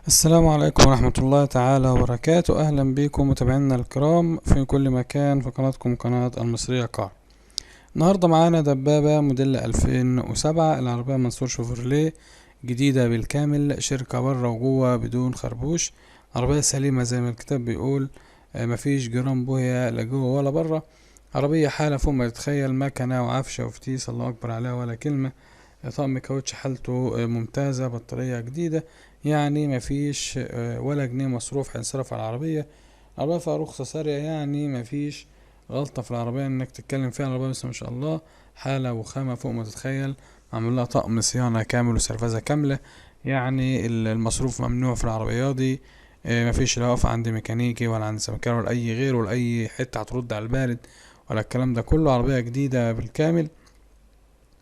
السلام عليكم ورحمة الله تعالى وبركاته. أهلا بكم متابعينا الكرام في كل مكان في قناتكم قناة المصرية كار. النهاردة معانا دبابة موديل 2007 العربية منصور شيفروليه جديدة بالكامل، شركة بره وجوه بدون خربوش. عربية سليمة زي ما الكتاب بيقول، مفيش جرام بويا لا جوه ولا بره. عربية حالة فوق ما تتخيل، مكنة وعفشة وفتيس الله أكبر عليها ولا كلمة. طقم كاوتش حالته ممتازة، بطارية جديدة، يعني مفيش ولا جنيه مصروف هينصرف على العربية. العربية فيها رخصة سارية، يعني مفيش غلطة في العربية انك تتكلم فيها. العربية بس ما شاء الله حالة وخامة فوق ما تتخيل، معمول لها طقم صيانة كامل وسرفزة كاملة. يعني المصروف ممنوع في العربية دي. مفيش لا وقف عند ميكانيكي ولا عند سمكار ولا اي غير ولا اي حتة هترد على البارد ولا الكلام ده كله. عربية جديدة بالكامل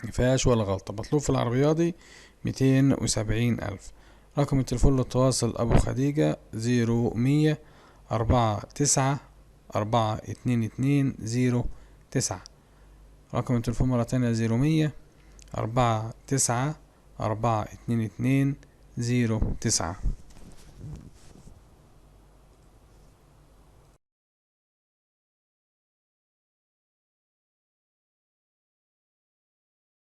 مفيهاش ولا غلطة. مطلوب في العربية دي 270,000. رقم التليفون للتواصل أبو خديجة 0149 492 0 9. رقم التليفون مرة تانية 0149 492 0 9.